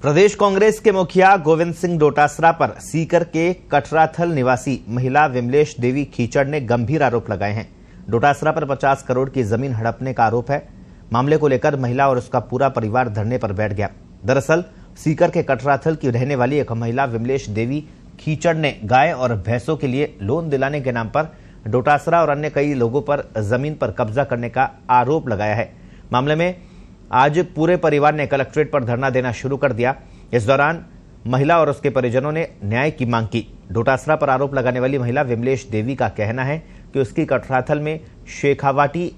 प्रदेश कांग्रेस के मुखिया गोविंद सिंह डोटासरा पर सीकर के कटराथल निवासी महिला विमलेश देवी खीचड़ ने गंभीर आरोप लगाए हैं। डोटासरा पर 50 करोड़ की जमीन हड़पने का आरोप है। मामले को लेकर महिला और उसका पूरा परिवार धरने पर बैठ गया। दरअसल सीकर के कटराथल की रहने वाली एक महिला विमलेश देवी खीचड़ ने गाय और भैंसों के लिए लोन दिलाने के नाम पर डोटासरा और अन्य कई लोगों पर जमीन पर कब्जा करने का आरोप लगाया है। मामले में आज पूरे परिवार ने कलेक्ट्रेट पर धरना देना शुरू कर दिया। इस दौरान महिला और उसके परिजनों ने न्याय की मांग की। डोटासरा पर आरोप लगाने वाली महिला विमलेश देवी का कहना है कि उसकी कटराथल में शेखावाटी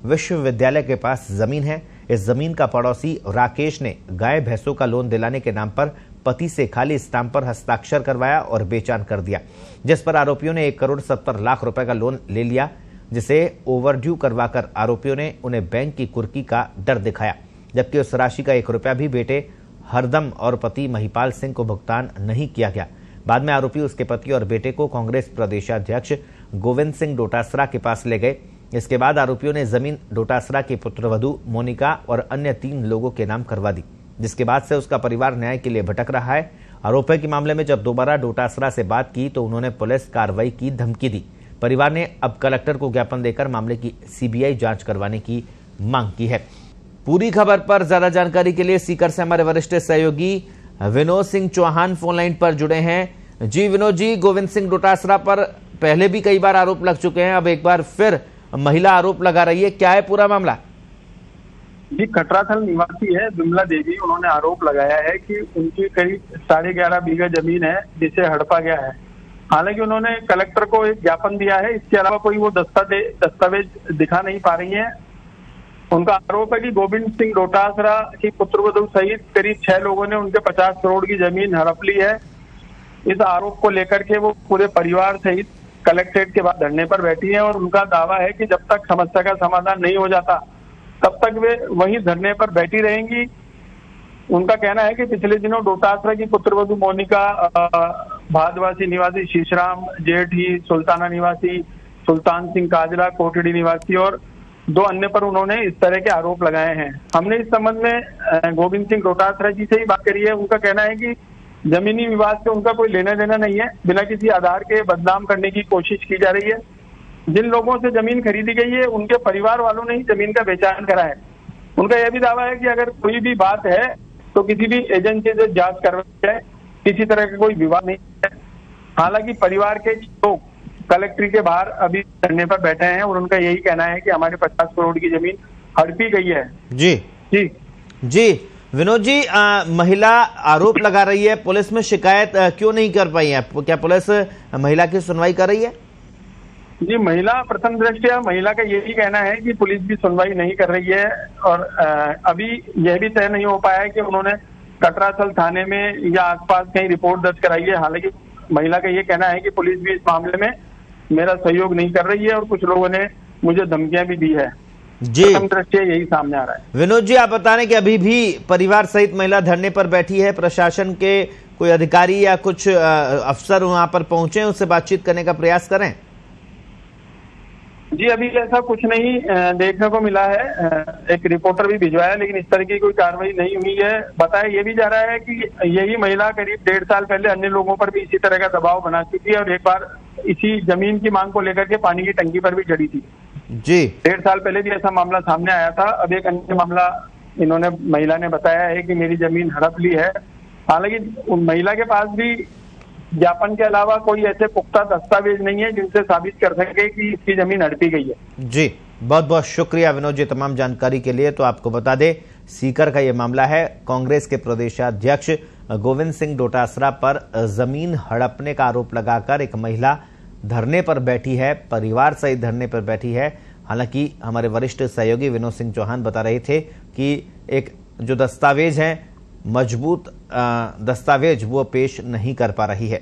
विश्वविद्यालय के पास जमीन है। इस जमीन का पड़ोसी राकेश ने गाय भैंसों का लोन दिलाने के नाम पर पति से खाली स्टाम्प पर हस्ताक्षर करवाया और बेचान कर दिया, जिस पर आरोपियों ने 1,70,00,000 रुपए का लोन ले लिया, जिसे ओवरड्यू करवाकर आरोपियों ने उन्हें बैंक की कुर्की का डर दिखाया, जबकि उस राशि का 1 रुपया भी बेटे हरदम और पति महिपाल सिंह को भुगतान नहीं किया गया। बाद में आरोपी उसके पति और बेटे को कांग्रेस प्रदेशाध्यक्ष गोविंद सिंह डोटासरा के पास ले गए। इसके बाद आरोपियों ने जमीन डोटासरा की पुत्रवधू मोनिका और अन्य 3 लोगों के नाम करवा दी, जिसके बाद से उसका परिवार न्याय के लिए भटक रहा है। आरोप है कि मामले में जब दोबारा डोटासरा से बात की तो उन्होंने पुलिस कार्रवाई की धमकी दी। परिवार ने अब कलेक्टर को ज्ञापन देकर मामले की सीबीआई जांच करवाने की मांग की है। पूरी खबर पर ज्यादा जानकारी के लिए सीकर से हमारे वरिष्ठ सहयोगी विनोद सिंह चौहान फोन लाइन पर जुड़े हैं। जी विनोद जी, गोविंद सिंह डोटासरा पर पहले भी कई बार आरोप लग चुके हैं, अब एक बार फिर महिला आरोप लगा रही है, क्या है पूरा मामला? जी, कटराथल निवासी है विमला देवी। उन्होंने आरोप लगाया है कि उनकी करीब 11.5 बीघा जमीन है जिसे हड़पा गया है। हालांकि उन्होंने कलेक्टर को एक ज्ञापन दिया है, इसके अलावा कोई वो दस्तावेज दिखा नहीं पा रही है। उनका आरोप है कि गोविंद सिंह डोटासरा की पुत्रवधू सहित करीब 6 लोगों ने उनके 50 करोड़ की जमीन हड़प ली है। इस आरोप को लेकर के वो पूरे परिवार सहित कलेक्ट्रेट के बाद धरने पर बैठी है और उनका दावा है कि जब तक समस्या का समाधान नहीं हो जाता तब तक वे वहीं धरने पर बैठी रहेंगी। उनका कहना है कि पिछले दिनों डोटासरा की पुत्रवधू मोनिका, भादवासी निवासी शीशराम जेठी, सुल्ताना निवासी सुल्तान सिंह काजरा, कोटड़ी निवासी और 2 अन्य पर उन्होंने इस तरह के आरोप लगाए हैं। हमने इस संबंध में गोविंद सिंह डोटासरा जी से ही बात करी है। उनका कहना है कि जमीनी विवाद से उनका कोई लेना देना नहीं है, बिना किसी आधार के बदनाम करने की कोशिश की जा रही है। जिन लोगों से जमीन खरीदी गई है उनके परिवार वालों ने ही जमीन का बेचान करा है। उनका यह भी दावा है कि अगर कोई भी बात है तो किसी भी एजेंसी से जांच करवाई जाए, किसी तरह का कोई विवाद नहीं है। हालांकि परिवार के लोग कलेक्ट्रेट के बाहर अभी धरने पर बैठे हैं और उनका यही कहना है कि हमारे 50 करोड़ की जमीन हड़पी गई है। जी जी जी विनोद जी, महिला आरोप लगा रही है, पुलिस में शिकायत क्यों नहीं कर पाई है? क्या पुलिस महिला की सुनवाई कर रही है? जी, महिला प्रथम दृष्टया महिला का यही कहना है कि पुलिस भी सुनवाई नहीं कर रही है और अभी यह भी तय नहीं हो पाया है कि उन्होंने कटराथल थाने में या आसपास कहीं रिपोर्ट दर्ज कराई है। हालांकि महिला का ये कहना है कि पुलिस भी इस मामले में मेरा सहयोग नहीं कर रही है और कुछ लोगों ने मुझे धमकियां भी दी है। जी, प्रथम दृष्टया यही सामने आ रहा है। विनोद जी, आप बता रहे कि अभी भी परिवार सहित महिला धरने पर बैठी है। प्रशासन के कोई अधिकारी या कुछ अफसर वहां पर पहुंचे, उससे बातचीत करने का प्रयास करें? जी, अभी ऐसा कुछ नहीं देखने को मिला है। एक रिपोर्टर भी भिजवाया लेकिन इस तरह की कोई कार्रवाई नहीं हुई है। बताया ये भी जा रहा है कि यही महिला करीब 1.5 साल पहले अन्य लोगों पर भी इसी तरह का दबाव बना चुकी है और एक बार इसी जमीन की मांग को लेकर के पानी की टंकी पर भी चढ़ी थी। जी, 1.5 साल पहले भी ऐसा मामला सामने आया था। अब एक अन्य मामला इन्होंने महिला ने बताया है कि मेरी जमीन हड़प ली है। हालांकि महिला के पास भी ज्ञापन के अलावा कोई ऐसे पुख्ता दस्तावेज नहीं है जिनसे साबित कर सके कि इसकी जमीन हड़पी गई है। जी, बहुत बहुत शुक्रिया विनोद जी तमाम जानकारी के लिए। तो आपको बता दें, सीकर का ये मामला है। कांग्रेस के प्रदेशाध्यक्ष गोविंद सिंह डोटासरा पर जमीन हड़पने का आरोप लगाकर एक महिला धरने पर बैठी है, परिवार सहित धरने पर बैठी है। हालांकि हमारे वरिष्ठ सहयोगी विनोद सिंह चौहान बता रहे थे कि एक जो दस्तावेज है, मजबूत दस्तावेज वो पेश नहीं कर पा रही है।